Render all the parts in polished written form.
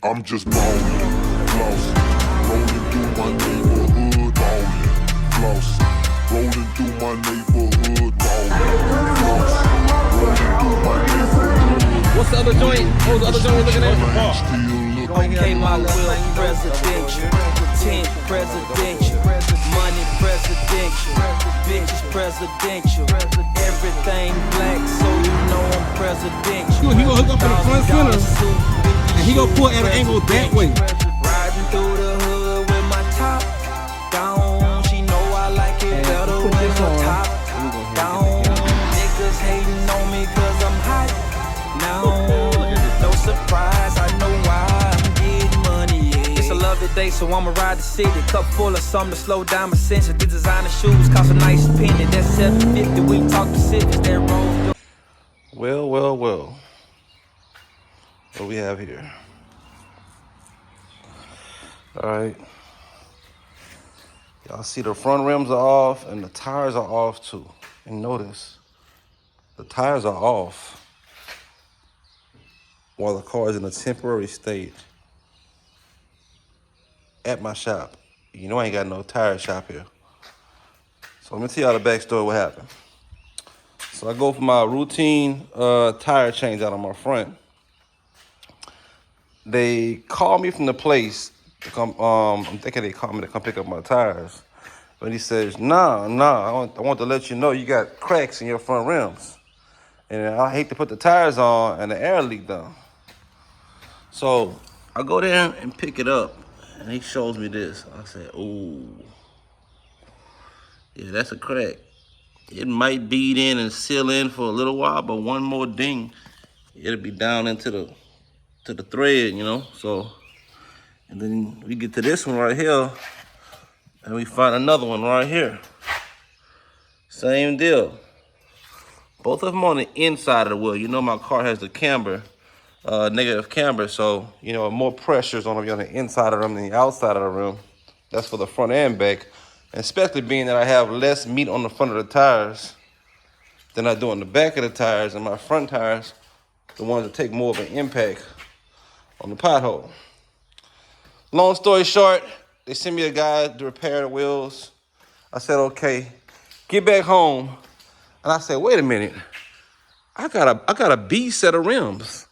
I'm just ballin', flossin', rolling through my neighborhood, ballin', flossin', rolling through my neighborhood, ballin', flossin', rolling through my neighborhood. What's the other joint? What was the other joint we're looking at? Okay, my will presidential, 10 presidential, money presidential, bitches presidential, everything black, so you know I'm presidential. He gonna hook up in the front center, and he gonna pull at an angle that way. Riding through the hood with my top down. She know I like it better when the top down. Niggas hating on me cause I'm hot now. No surprise, I know why I'm getting money. Yeah. It's a lovely day, so I'ma ride the city. Cup full of something to slow down my senses. The designer shoes cost a nice penny. That's $750. We talk the cities that roll. Well, well, well. What do we have here? All right. Y'all see the front rims are off and the tires are off too. And notice, the tires are off while the car is in a temporary state at my shop. You know I ain't got no tire shop here. So let me tell y'all the backstory what happened. So I go for my routine tire change out on my front. They called me from the place to come, I'm thinking they called me to come pick up my tires. But he says, nah, I want to let you know you got cracks in your front rims. And I hate to put the tires on and the air leak down. So I go there and pick it up, and he shows me this. I said, ooh, yeah, that's a crack. It might bead in and seal in for a little while, but one more ding, it'll be down into the thread, you know? So, and then we get to this one right here, and we find another one right here. Same deal. Both of them on the inside of the wheel. You know my car has the camber, negative camber, so you know more pressure's on the inside of them than the outside of the rim. That's for the front and back, and especially being that I have less meat on the front of the tires than I do on the back of the tires, and my front tires, the ones that take more of an impact on the pothole. Long story short, they sent me a guy to repair the wheels. I said, okay, get back home, and I said, wait a minute, I got a B set of rims.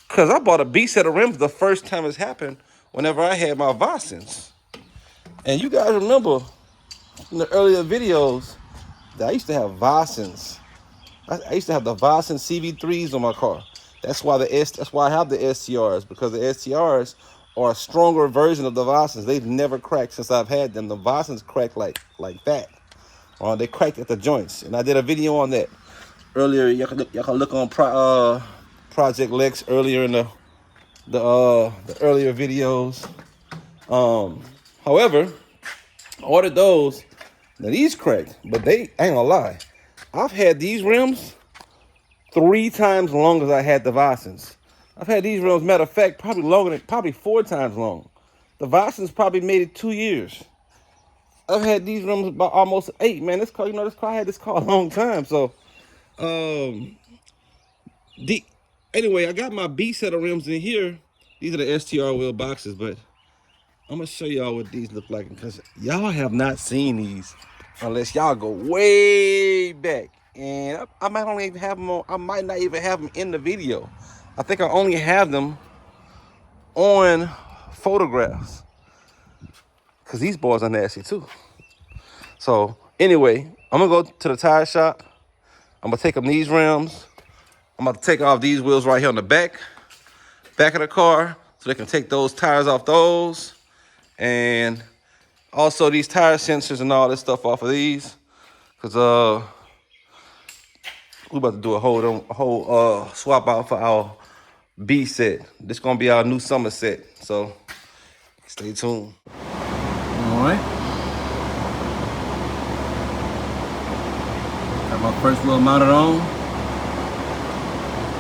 Cause I bought a B set of rims the first time it's happened whenever I had my Vossens. And you guys remember in the earlier videos that I used to have Vossens. I used to have the Vossen CV3s on my car. That's why I have the STRs, because the STRs are a stronger version of the Vossens. They've never cracked since I've had them. The Vossens crack like that. They cracked at the joints, and I did a video on that earlier. Y'all can look on Project Lex earlier in the earlier videos. However, I ordered those. Now these cracked, but they ain't gonna lie. I've had these rims 3 times long as I had the Vossens. I've had these rims, matter of fact, probably 4 times long. The Vossens probably made it 2 years. I've had these rims about almost 8. Man, this car, I had this car a long time. So, anyway, I got my B set of rims in here. These are the STR wheel boxes, but I'm gonna show y'all what these look like, because y'all have not seen these unless y'all go way back. And I might not even have them in the video. I think I only have them on photographs, because these boys are nasty too. So anyway, I'm gonna go to the tire shop. I'm gonna take them these rims. I'm about to take off these wheels right here on the back of the car, so they can take those tires off those. And also these tire sensors and all this stuff off of these, because we're about to do a whole swap out for our B set. This is gonna be our new summer set, so stay tuned. All right. Got my first wheel mounted on.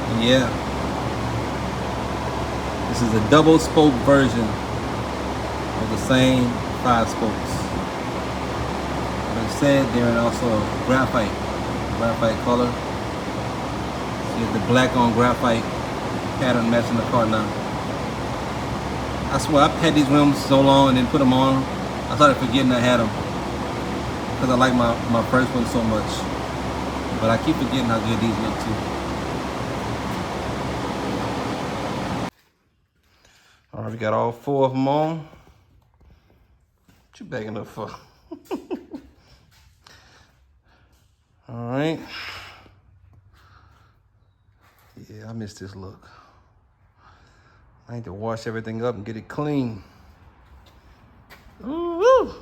And yeah, this is a double spoke version of the same 5 spokes. Like I said, they're also graphite color. So you have the black on graphite pattern matching the car now. I swear I've had these rims so long and then put them on. I started forgetting I had them because I like my first one so much. But I keep forgetting how good these look too. All right, we got all 4 of them on. What you bagging up for? All right. Yeah, I miss this look. I need to wash everything up and get it clean. Ooh,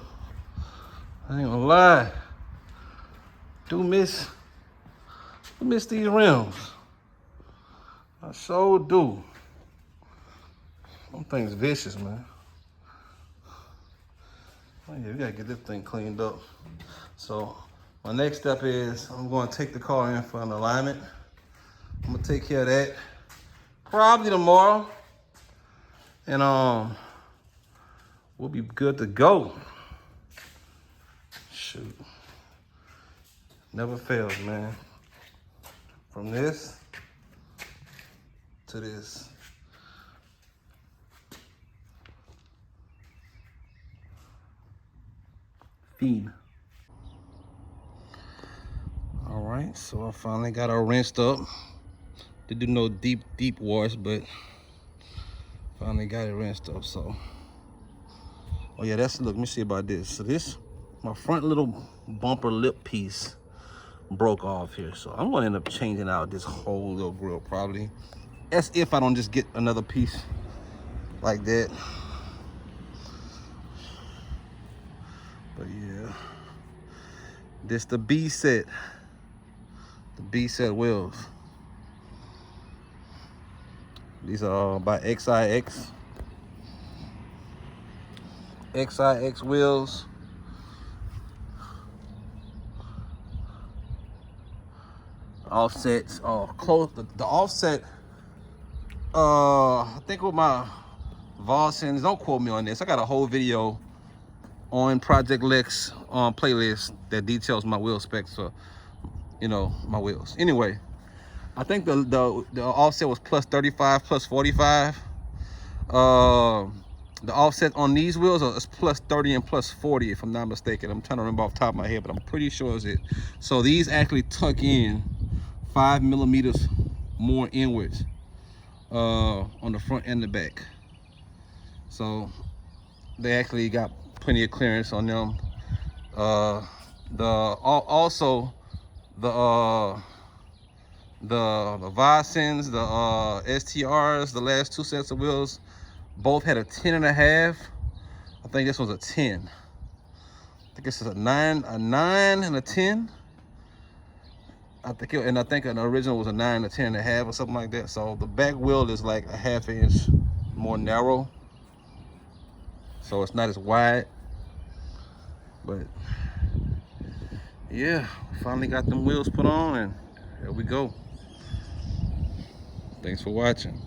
I ain't gonna lie. Do miss these rims. I sure do. Them things vicious, man. Oh yeah, we gotta get this thing cleaned up. So my next step is I'm gonna take the car in for an alignment. I'm gonna take care of that probably tomorrow. And we'll be good to go. Shoot. Never fails, man. From this to this. Fiend. All right, so I finally got her rinsed up. Didn't do no deep wash, but finally got it rinsed up. So, oh yeah, look, let me see about this. So this, my front little bumper lip piece broke off here. So I'm gonna end up changing out this whole little grill probably. As if I don't just get another piece like that. But yeah, this the B set. The B set wheels. These are by XIX. XIX wheels. Offsets, close. The offset, I think with my Volsons, don't quote me on this. I got a whole video on Project Lex playlist that details my wheel specs for, you know, my wheels. Anyway, I think the offset was plus 35, plus 45. The offset on these wheels is plus 30 and plus 40, if I'm not mistaken. I'm trying to remember off the top of my head, but I'm pretty sure it's it. So these actually tuck in 5 millimeters more inwards on the front and the back. So they actually got plenty of clearance on them. Also the Visons, the STRs, the last 2 sets of wheels, both had a 10.5. I think this was a 10. I think this is a 9 and a 10. I think an original was a 9 to 10.5 or something like that. So the back wheel is like a 1/2 inch more narrow. So it's not as wide. But yeah, finally got them wheels put on and here we go. Thanks for watching.